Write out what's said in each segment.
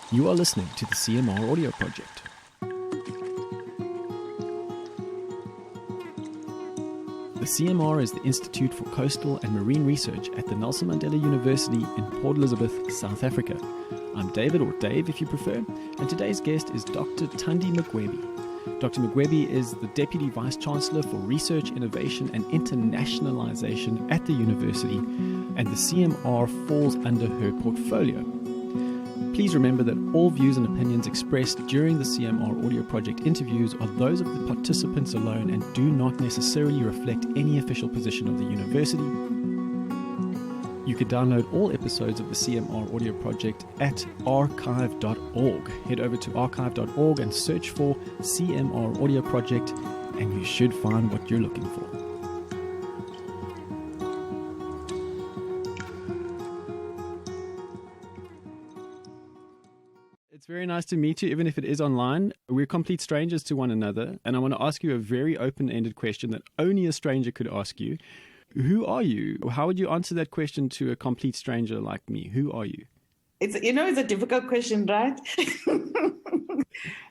You are listening to the CMR audio project. The CMR is the Institute for Coastal and Marine Research at the Nelson Mandela University in Port Elizabeth, South Africa. I'm David, or Dave if you prefer, and today's guest is Dr. Thandi Mgwebi. Dr. Mgwebi is the Deputy Vice-Chancellor for Research, Innovation and Internationalization at the university, and the CMR falls under her portfolio. Please remember that all views and opinions expressed during the CMR audio project interviews are those of the participants alone and do not necessarily reflect any official position of the university. You can download all episodes of the CMR audio project at archive.org. Head over to archive.org and search for CMR audio project, and you should find what you're looking for. It's very nice to meet you, even if it is online. We're complete strangers to one another, and I want to ask you a very open-ended question that only a stranger could ask you. Who are you? How would you answer that question to a complete stranger like me? Who are you? It's a difficult question, right?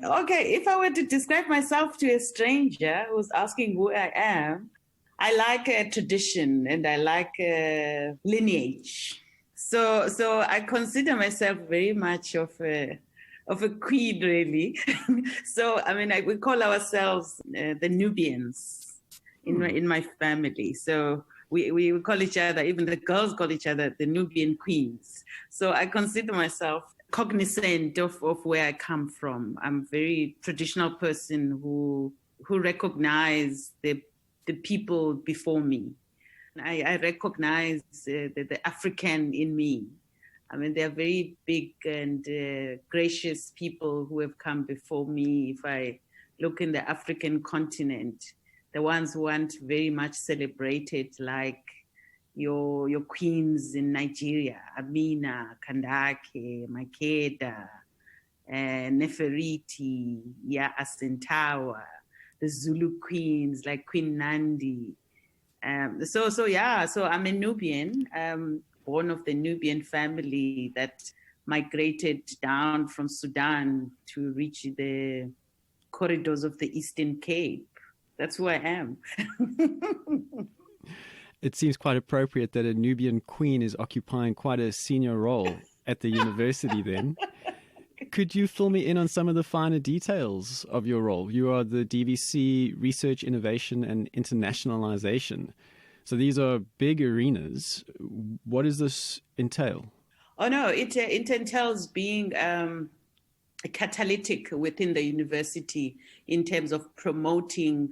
Okay, if I were to describe myself to a stranger who's asking who I am, I like a tradition and I like a lineage. So I consider myself very much of a queen, really. So, we call ourselves the Nubians in my family. So we call each other, even the girls call each other the Nubian queens. So I consider myself cognizant of where I come from. I'm a very traditional person who recognize the people before me. I recognize the African in me. They're very big and gracious people who have come before me. If I look in the African continent, the ones who aren't very much celebrated, like your queens in Nigeria, Amina, Kandake, Makeda, Nefertiti, Asentawa, the Zulu queens like Queen Nandi. So I'm a Nubian, born of the Nubian family that migrated down from Sudan to reach the corridors of the Eastern Cape. That's who I am. It seems quite appropriate that a Nubian queen is occupying quite a senior role at the university then. Could you fill me in on some of the finer details of your role? You are the DVC Research, Innovation and Internationalization. So these are big arenas. What does this entail? Oh, no, it entails being a catalytic within the university in terms of promoting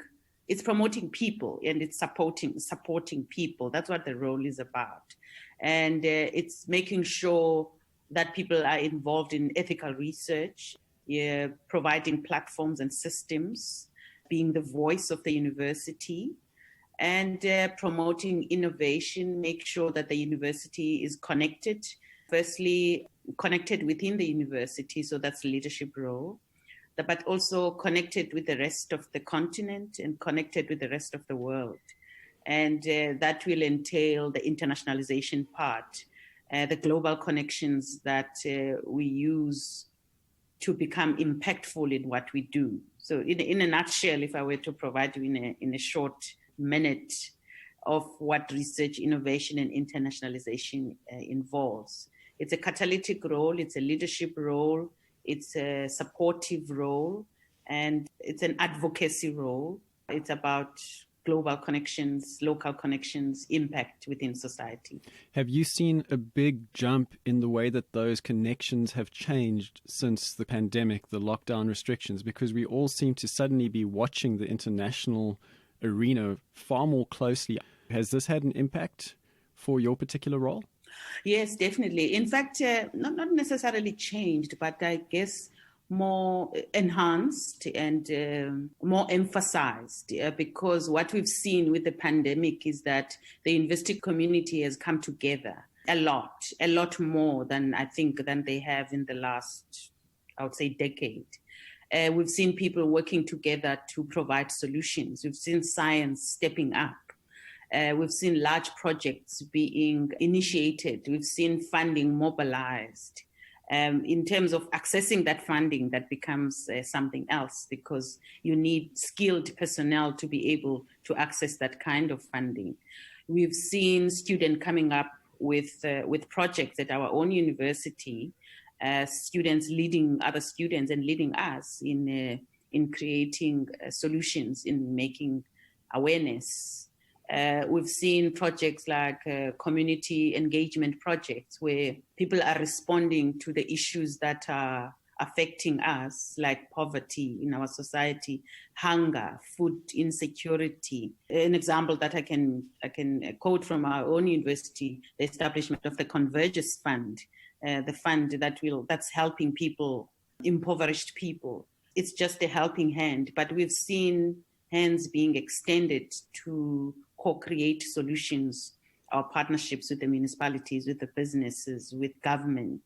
people, and it's supporting people. That's what the role is about. And it's making sure that people are involved in ethical research, providing platforms and systems, being the voice of the university, and promoting innovation, make sure that the university is connected. Firstly, connected within the university, so that's the leadership role, but also connected with the rest of the continent and connected with the rest of the world. And that will entail the internationalization part, the global connections that we use to become impactful in what we do. So in a nutshell, if I were to provide you in a short minute of what research, innovation, and internationalization involves. It's a catalytic role, it's a leadership role, it's a supportive role, and it's an advocacy role. It's about global connections, local connections, impact within society. Have you seen a big jump in the way that those connections have changed since the pandemic, the lockdown restrictions? Because we all seem to suddenly be watching the international arena far more closely. Has this had an impact for your particular role? Yes, definitely. In fact, not necessarily changed, but I guess more enhanced and more emphasized, because what we've seen with the pandemic is that the university community has come together a lot more than they have in the last, I would say, decade. We've seen people working together to provide solutions. We've seen science stepping up. We've seen large projects being initiated. We've seen funding mobilized. In terms of accessing that funding, that becomes something else, because you need skilled personnel to be able to access that kind of funding. We've seen students coming up with projects at our own university, students leading other students and leading us in creating solutions, in making awareness. We've seen projects like community engagement projects, where people are responding to the issues that are affecting us, like poverty in our society, hunger, food insecurity. An example that I can quote from our own university: the establishment of the Convergence Fund, the fund that's helping people, impoverished people. It's just a helping hand, but we've seen hands being extended to co-create solutions, our partnerships with the municipalities, with the businesses, with government.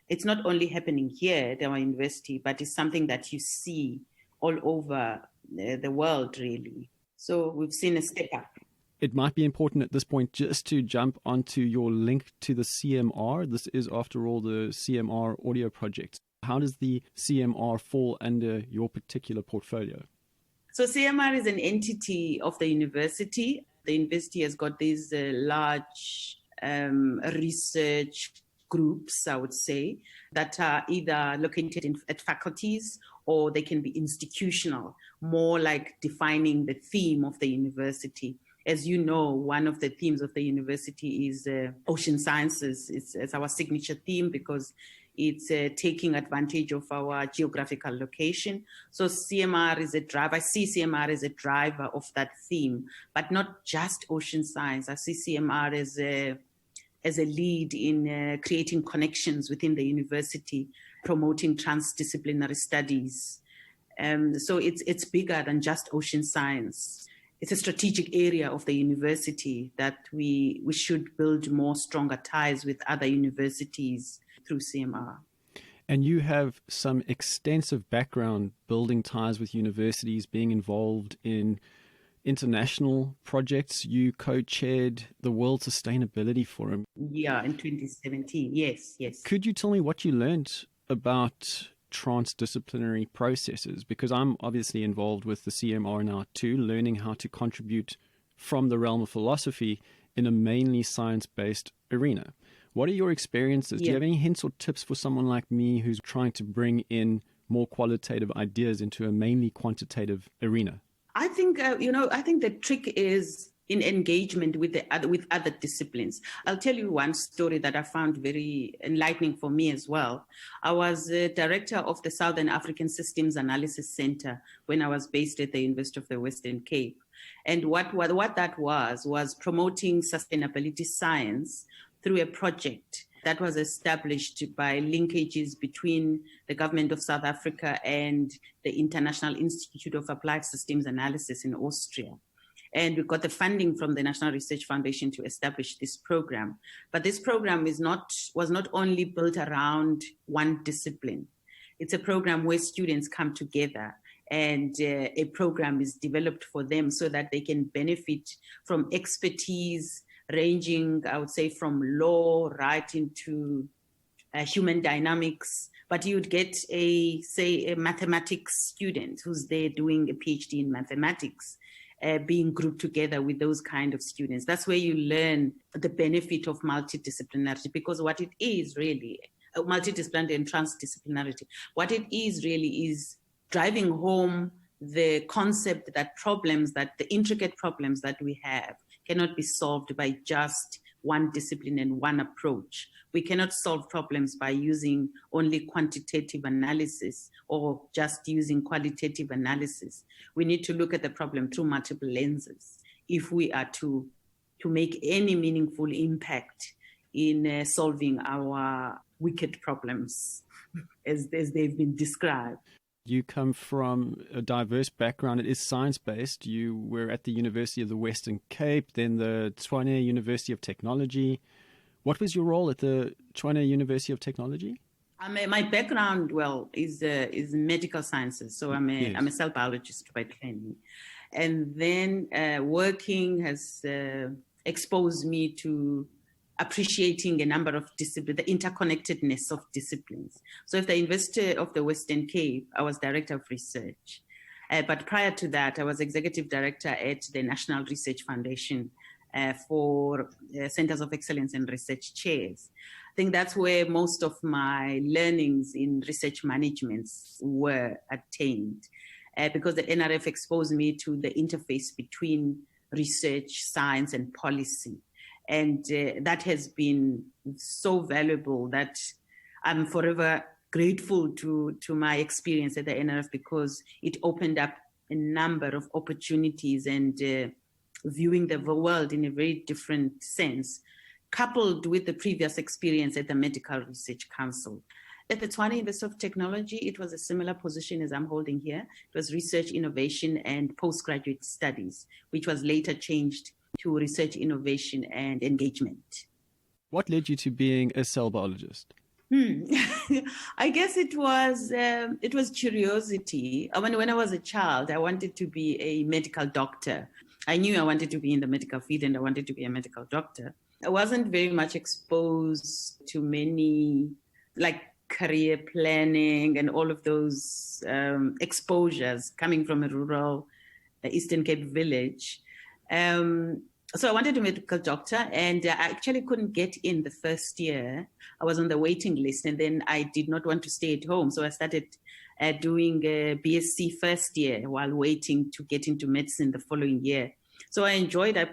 It's not only happening here at our university, but it's something that you see all over the world, really. So we've seen a step up. It might be important at this point just to jump onto your link to the CMR. This is, after all, the CMR audio project. How does the CMR fall under your particular portfolio? So CMR is an entity of the university. The university has got these large research groups, I would say, that are either located at faculties, or they can be institutional, more like defining the theme of the university. As you know, one of the themes of the university is ocean sciences. It's our signature theme, because it's taking advantage of our geographical location. So CMR is a driver. I see CMR as a driver of that theme, but not just ocean science. I see CMR as a lead in creating connections within the university, promoting transdisciplinary studies. So it's bigger than just ocean science. It's a strategic area of the university that we should build more stronger ties with other universities through CMR. And you have some extensive background building ties with universities, being involved in international projects. You co-chaired the World Sustainability Forum. Yeah, in 2017. Yes. Could you tell me what you learned about transdisciplinary processes? Because I'm obviously involved with the CMR now too, learning how to contribute from the realm of philosophy in a mainly science-based arena. What are your experiences? Do you have any hints or tips for someone like me who's trying to bring in more qualitative ideas into a mainly quantitative arena? I think, I think the trick is in engagement with other disciplines. I'll tell you one story that I found very enlightening for me as well. I was director of the Southern African Systems Analysis Center when I was based at the University of the Western Cape. And what that was promoting sustainability science through a project that was established by linkages between the government of South Africa and the International Institute of Applied Systems Analysis in Austria. And we got the funding from the National Research Foundation to establish this program. But this program was not only built around one discipline. It's a program where students come together, and a program is developed for them so that they can benefit from expertise ranging, I would say, from law right into human dynamics. But you would get a mathematics student who's there doing a PhD in mathematics, being grouped together with those kind of students. That's where you learn the benefit of multidisciplinarity, because what it is really, multidisciplinarity and transdisciplinarity, what it is really is driving home the concept that the intricate problems that we have cannot be solved by just one discipline and one approach. We cannot solve problems by using only quantitative analysis or just using qualitative analysis. We need to look at the problem through multiple lenses if we are to make any meaningful impact in solving our wicked problems as they've been described. You come from a diverse background. It is science-based. You were at the University of the Western Cape, then the Tshwane University of Technology. What was your role at the Tshwane University of Technology? My background, is medical sciences. So I'm a cell biologist by training. And then working has exposed me to appreciating a number of disciplines, the interconnectedness of disciplines. So at the University of the Western Cape, I was director of research. But prior to that, I was executive director at the National Research Foundation for Centers of Excellence and Research Chairs. I think that's where most of my learnings in research management were attained, because the NRF exposed me to the interface between research, science, and policy. And that has been so valuable that I'm forever grateful to my experience at the NRF, because it opened up a number of opportunities and viewing the world in a very different sense, coupled with the previous experience at the Medical Research Council. At the Tshwane University of Technology, it was a similar position as I'm holding here. It was research, innovation, and postgraduate studies, which was later changed to research, innovation, and engagement. What led you to being a cell biologist? I guess it was curiosity. When I was a child, I wanted to be a medical doctor. I knew I wanted to be in the medical field and I wanted to be a medical doctor. I wasn't very much exposed to many, like, career planning and all of those exposures coming from a rural Eastern Cape village. So I wanted to be a medical doctor, and I actually couldn't get in the first year. I was on the waiting list, and then I did not want to stay at home. So I started doing a BSc first year while waiting to get into medicine the following year. So I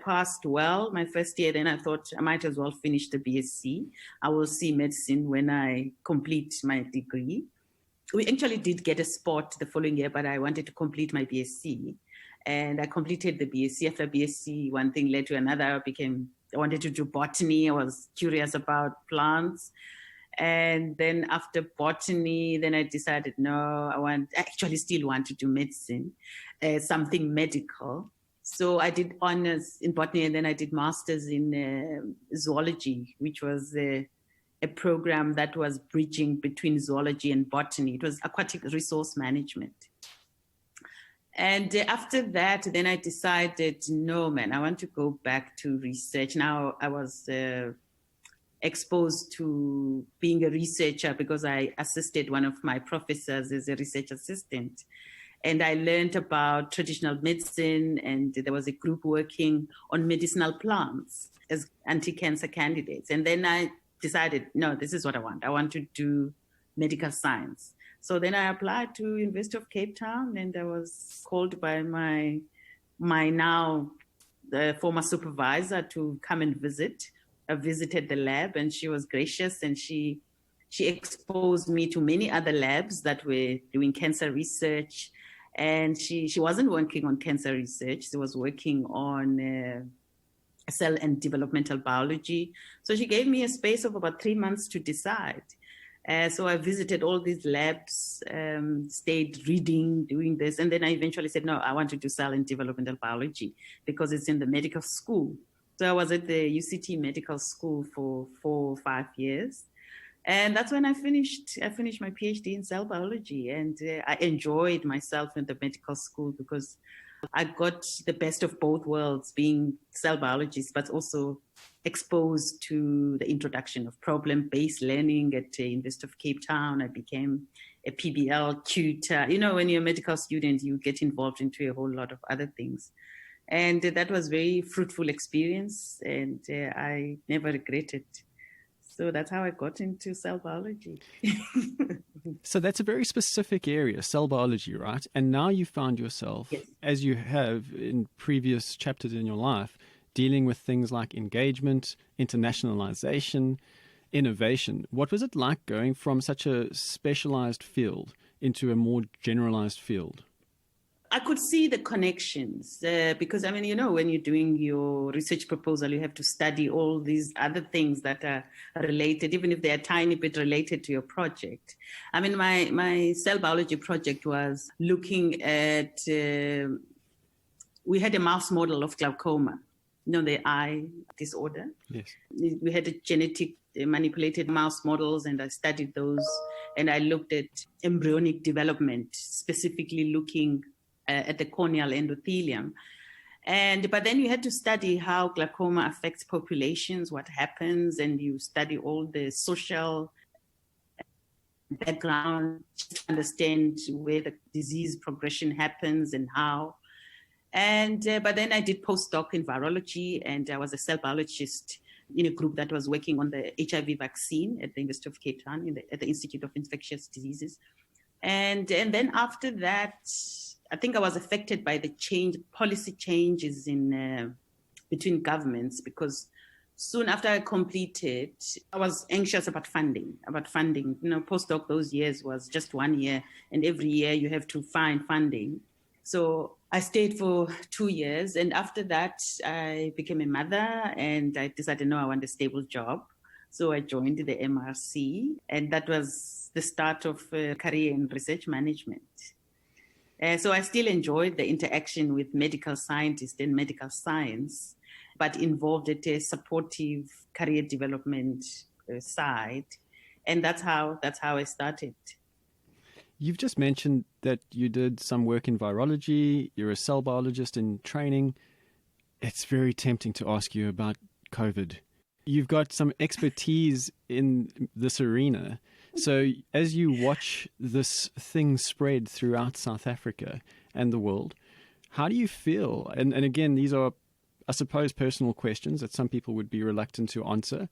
passed well my first year. Then I thought I might as well finish the BSc. I will see medicine when I complete my degree. We actually did get a spot the following year, but I wanted to complete my BSc. And I completed the BSc. After BSc, one thing led to another. I wanted to do botany. I was curious about plants. And then after botany, then I decided, no, I actually still want to do medicine, something medical. So I did honors in botany, and then I did masters in zoology, which was a program that was bridging between zoology and botany. It was aquatic resource management. And after that, then I decided, no, man, I want to go back to research. Now I was exposed to being a researcher because I assisted one of my professors as a research assistant. And I learned about traditional medicine, and there was a group working on medicinal plants as anti-cancer candidates. And then I decided, no, this is what I want. I want to do medical science. So then I applied to University of Cape Town, and I was called by my now former supervisor to come and visit. I visited the lab, and she was gracious, and she exposed me to many other labs that were doing cancer research. And she wasn't working on cancer research. She was working on cell and developmental biology. So she gave me a space of about 3 months to decide. So I visited all these labs, stayed reading, doing this. And then I eventually said, no, I want to do cell and developmental biology because it's in the medical school. So I was at the UCT Medical School for 4 or 5 years. And that's when I finished my PhD in cell biology. And I enjoyed myself in the medical school because I got the best of both worlds, being cell biologist, but also exposed to the introduction of problem-based learning at the University of Cape Town. I became a PBL tutor. You know, when you're a medical student, you get involved into a whole lot of other things. And that was very fruitful experience, and I never regret it. So that's how I got into cell biology. So that's a very specific area, cell biology, right? And now you found yourself, yes, as you have in previous chapters in your life, dealing with things like engagement, internationalization, innovation. What was it like going from such a specialized field into a more generalized field? I could see the connections because, I mean, you know, when you're doing your research proposal, you have to study all these other things that are related, even if they're a tiny bit related to your project. I mean, my cell biology project was looking at, we had a mouse model of glaucoma, you know, the eye disorder. Yes. We had a genetic manipulated mouse models, and I studied those, and I looked at embryonic development, specifically looking at the corneal endothelium. But then you had to study how glaucoma affects populations, what happens, and you study all the social background to understand where the disease progression happens and how. But then I did postdoc in virology, and I was a cell biologist in a group that was working on the HIV vaccine at the University of Cape Town at the Institute of Infectious Diseases. And then after that, I think I was affected by the policy changes in between governments, because soon after I completed, I was anxious about funding. Postdoc those years was just 1 year, and every year you have to find funding. So I stayed for 2 years, and after that, I became a mother, and I decided, no, I want a stable job. So I joined the MRC, and that was the start of a career in research management. So I still enjoyed the interaction with medical scientists and medical science, but involved at a supportive career development side. And that's how I started. You've just mentioned that you did some work in virology, you're a cell biologist in training. It's very tempting to ask you about COVID. You've got some expertise in this arena. So as you watch this thing spread throughout South Africa and the world, how do you feel? And again, these are, I suppose, personal questions that some people would be reluctant to answer,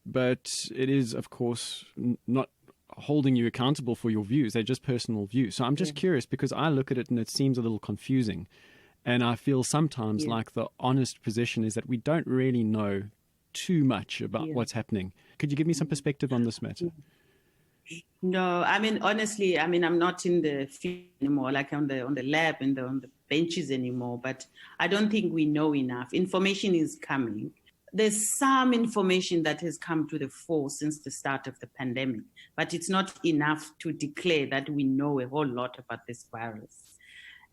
but it is, of course, not holding you accountable for your views. They're just personal views. So I'm just curious, because I look at it and it seems a little confusing. And I feel sometimes like the honest position is that we don't really know too much about what's happening. Could you give me some perspective on this matter? No, honestly, I'm not in the field anymore, like on the lab and on the benches anymore, but I don't think we know enough. Information is coming. There's some information that has come to the fore since the start of the pandemic, but it's not enough to declare that we know a whole lot about this virus.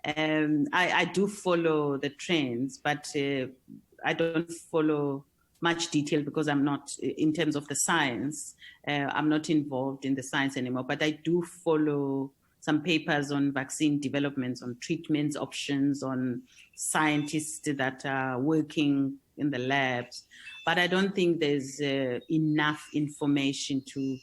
I do follow the trends, but I don't follow much detail because I'm not, in terms of the science, I'm not involved in the science anymore, but I do follow some papers on vaccine developments, on treatments, options, on scientists that are working in the labs. But I don't think there's enough information to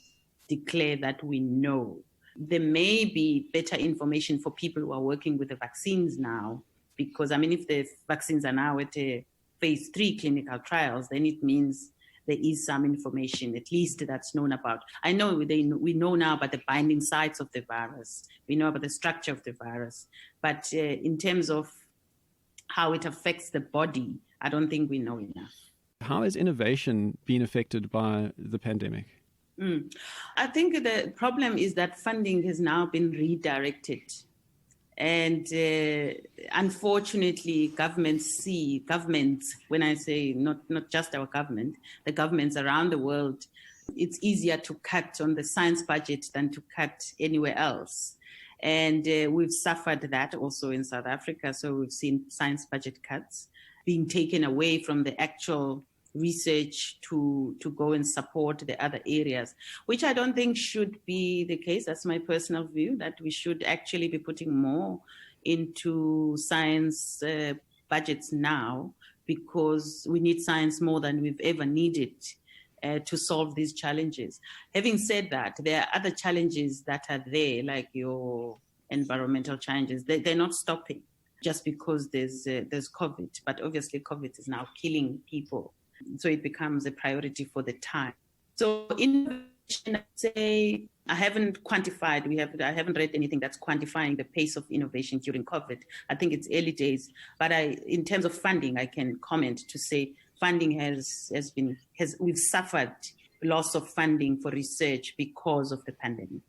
declare that we know. There may be better information for people who are working with the vaccines now, because, if the vaccines are now at a phase 3 clinical trials, then it means there is some information, at least that's known about. I know we know now about the binding sites of the virus. We know about the structure of the virus. But in terms of how it affects the body, I don't think we know enough. How has innovation been affected by the pandemic? I think the problem is that funding has now been redirected. And unfortunately, governments, when I say not just our government, the governments around the world, it's easier to cut on the science budget than to cut anywhere else. And we've suffered that also in South Africa. So we've seen science budget cuts being taken away from the actual research to go and support the other areas, which I don't think should be the case. That's my personal view, that we should actually be putting more into science budgets now, because we need science more than we've ever needed to solve these challenges. Having said that, there are other challenges that are there, like your environmental challenges. They're not stopping just because there's COVID, but obviously COVID is now killing people. So it becomes a priority for the time. So innovation, I'd say, I haven't quantified. I haven't read anything that's quantifying the pace of innovation during COVID. I think it's early days. But in terms of funding, I can comment to say funding we've suffered loss of funding for research because of the pandemic.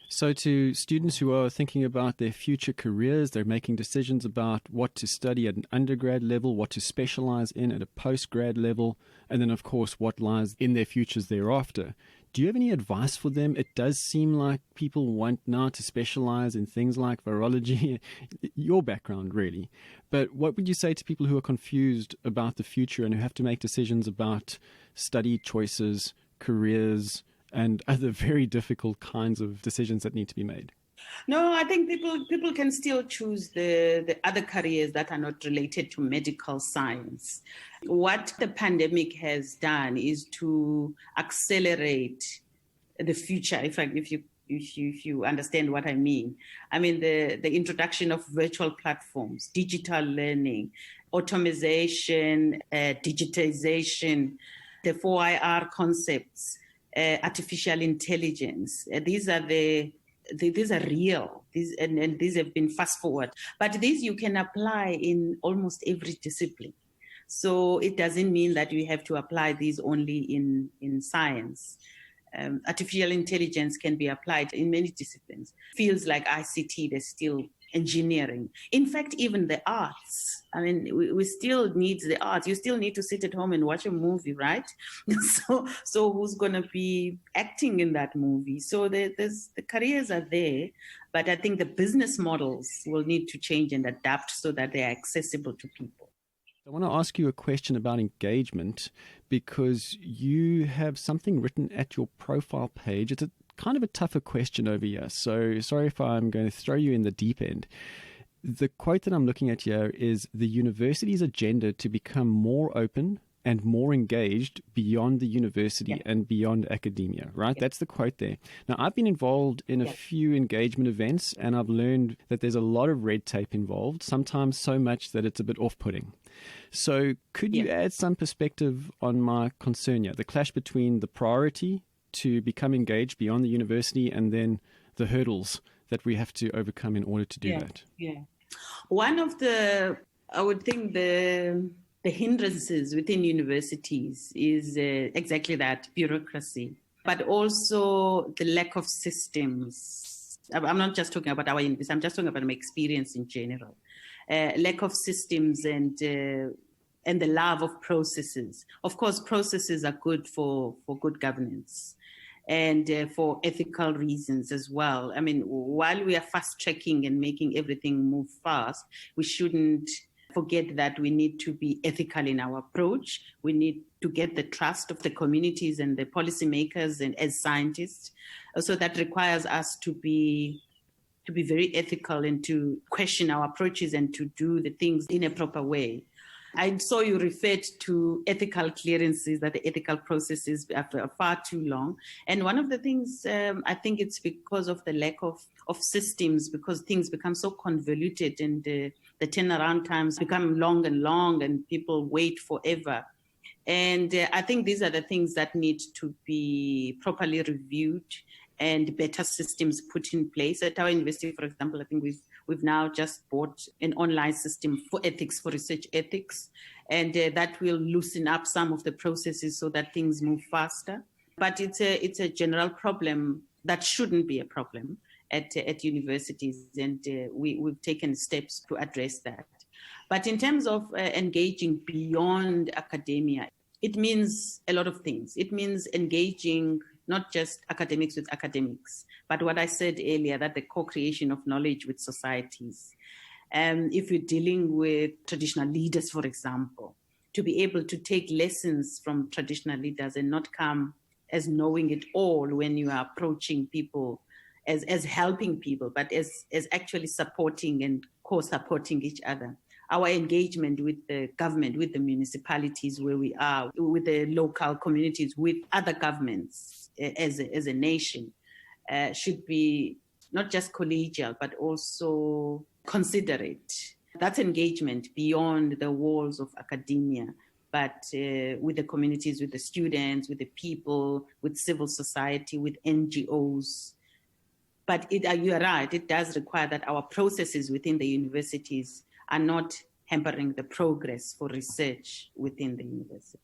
So to students who are thinking about their future careers, they're making decisions about what to study at an undergrad level, what to specialize in at a postgrad level, and then, of course, what lies in their futures thereafter. Do you have any advice for them? It does seem like people want now to specialize in things like virology, your background, really. But what would you say to people who are confused about the future and who have to make decisions about study choices, careers, and other very difficult kinds of decisions that need to be made? No, I think people can still choose the other careers that are not related to medical science. What the pandemic has done is to accelerate the future. If you understand what I mean, the introduction of virtual platforms, digital learning, automation, digitization, the 4IR concepts, artificial intelligence. These are real. And these have been fast forward. But these you can apply in almost every discipline. So it doesn't mean that you have to apply these only in science. Artificial intelligence can be applied in many disciplines. Fields like ICT, there's still engineering. In fact, even the arts. We still need the arts. You still need to sit at home and watch a movie, right? So who's going to be acting in that movie? So the careers are there, but I think the business models will need to change and adapt so that they are accessible to people. I want to ask you a question about engagement, because you have something written at your profile page. It's a kind of a tougher question over here, so sorry if I'm going to throw you in the deep end. The quote that I'm looking at here is the university's agenda to become more open and more engaged beyond the university and beyond academia, right? That's the quote there. Now, I've been involved in a few engagement events, and I've learned that there's a lot of red tape involved, sometimes so much that it's a bit off-putting. So could you add some perspective on my concern here, the clash between the priority to become engaged beyond the university and then the hurdles that we have to overcome in order to do that? Yeah. One of I would think the hindrances within universities is exactly that, bureaucracy, but also the lack of systems. I'm not just talking about our university, I'm just talking about my experience in general. Lack of systems and the love of processes. Of course, processes are good for good governance and for ethical reasons as well. While we are fast-tracking and making everything move fast, we shouldn't forget that we need to be ethical in our approach. We need to get the trust of the communities and the policymakers and as scientists. So that requires us to be very ethical and to question our approaches and to do the things in a proper way. I saw you referred to ethical clearances, that the ethical processes are far too long. And one of the things, I think it's because of the lack of systems, because things become so convoluted and the turnaround times become long and people wait forever. And I think these are the things that need to be properly reviewed and better systems put in place. At our university, for example, I think we've now just bought an online system for ethics, for research ethics, and that will loosen up some of the processes so that things move faster. But it's a general problem that shouldn't be a problem at universities, and we've taken steps to address that. But in terms of engaging beyond academia, it means a lot of things. It means engaging not just academics with academics, but what I said earlier, that the co-creation of knowledge with societies. If you're dealing with traditional leaders, for example, to be able to take lessons from traditional leaders and not come as knowing it all when you are approaching people as helping people, but as actually supporting and co-supporting each other. Our engagement with the government, with the municipalities where we are, with the local communities, with other governments as a nation should be not just collegial, but also considerate. That's engagement beyond the walls of academia, but with the communities, with the students, with the people, with civil society, with NGOs. But you are right, it does require that our processes within the universities are not hampering the progress for research within the university.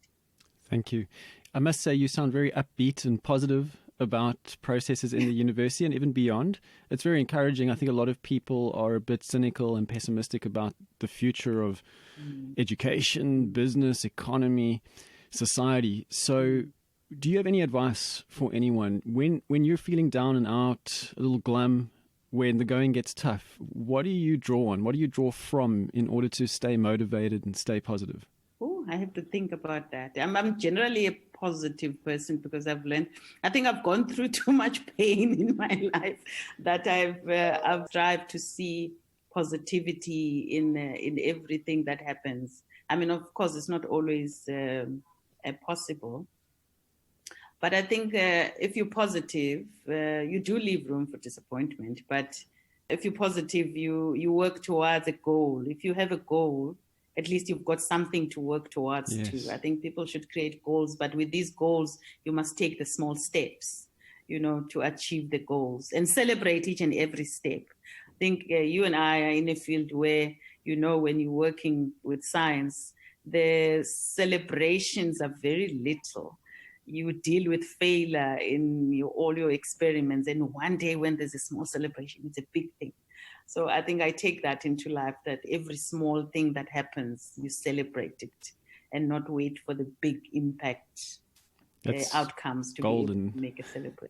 Thank you. I must say you sound very upbeat and positive about processes in the university and even beyond. It's very encouraging. I think a lot of people are a bit cynical and pessimistic about the future of education, business, economy, society. So do you have any advice for anyone when you're feeling down and out, a little glum, when the going gets tough? What do you draw on? What do you draw from in order to stay motivated and stay positive? I have to think about that. I'm generally a positive person because I've learned, I think I've gone through too much pain in my life that I've tried to see positivity in everything that happens. I mean, of course, it's not always possible. But I think if you're positive, you do leave room for disappointment. But if you're positive, you work towards a goal. If you have a goal, at least you've got something to work towards too. I think people should create goals, but with these goals, you must take the small steps, to achieve the goals and celebrate each and every step. I think you and I are in a field where, when you're working with science, the celebrations are very little. You deal with failure in all your experiments, and one day when there's a small celebration, it's a big thing. So I think I take that into life, that every small thing that happens, you celebrate it and not wait for the big impact outcomes to golden. Be able to make a celebration.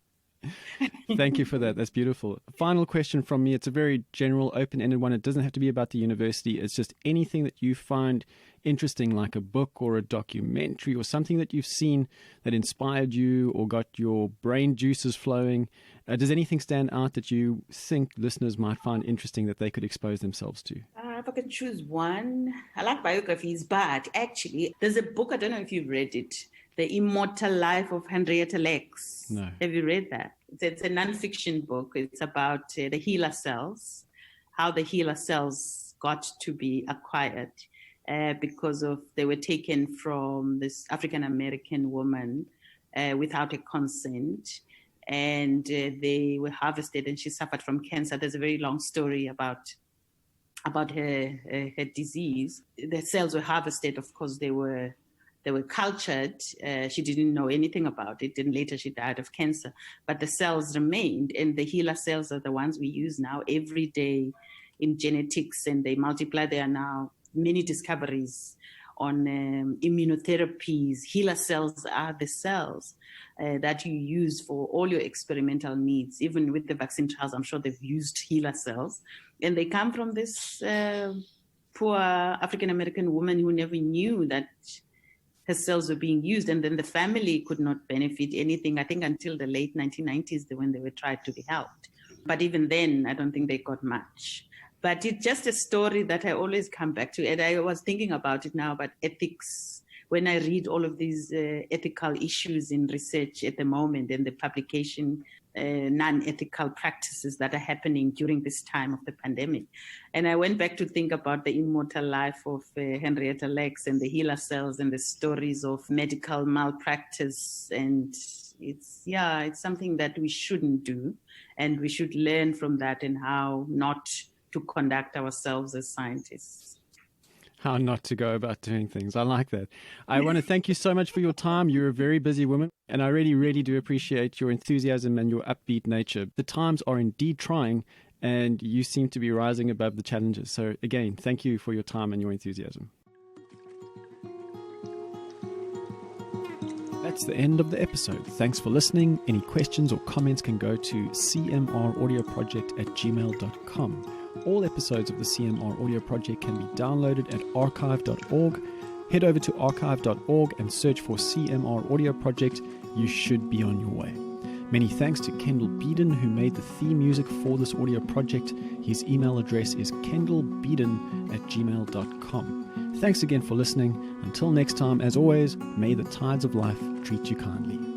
Thank you for that. That's beautiful. Final question from me. It's a very general, open-ended one. It doesn't have to be about the university. It's just anything that you find interesting, like a book or a documentary or something that you've seen that inspired you or got your brain juices flowing. Does anything stand out that you think listeners might find interesting that they could expose themselves to? If I can choose one, I like biographies, but actually there's a book, I don't know if you've read it, The Immortal Life of Henrietta Lacks. No. Have you read that? It's a nonfiction book. It's about the HeLa cells, how the HeLa cells got to be acquired because they were taken from this African-American woman without a consent. And they were harvested, and she suffered from cancer. There's a very long story about her disease. The cells were harvested. Of course, they were cultured. She didn't know anything about it. And later she died of cancer. But the cells remained. And the HeLa cells are the ones we use now every day in genetics. And they multiply. There are now many discoveries on immunotherapies. HeLa cells are the cells that you use for all your experimental needs. Even with the vaccine trials, I'm sure they've used HeLa cells. And they come from this poor African-American woman who never knew that her cells were being used, and then the family could not benefit anything, I think, until the late 1990s when they were tried to be helped. But even then, I don't think they got much. But it's just a story that I always come back to. And I was thinking about it now, about ethics. When I read all of these ethical issues in research at the moment and the publication non-ethical practices that are happening during this time of the pandemic. And I went back to think about the immortal life of Henrietta Lacks and the HeLa cells and the stories of medical malpractice. And it's something that we shouldn't do. And we should learn from that and how not to conduct ourselves as scientists. How not to go about doing things. I like that. I want to thank you so much for your time. You're a very busy woman, and I really, really do appreciate your enthusiasm and your upbeat nature. The times are indeed trying, and you seem to be rising above the challenges. So again, thank you for your time and your enthusiasm. That's the end of the episode. Thanks for listening. Any questions or comments can go to cmraudioproject@gmail.com. All episodes of the CMR Audio Project can be downloaded at archive.org. Head over to archive.org and search for CMR Audio Project. You should be on your way. Many thanks to Kendall Beeden, who made the theme music for this audio project. His email address is kendallbeeden@gmail.com. Thanks again for listening. Until next time, as always, may the tides of life treat you kindly.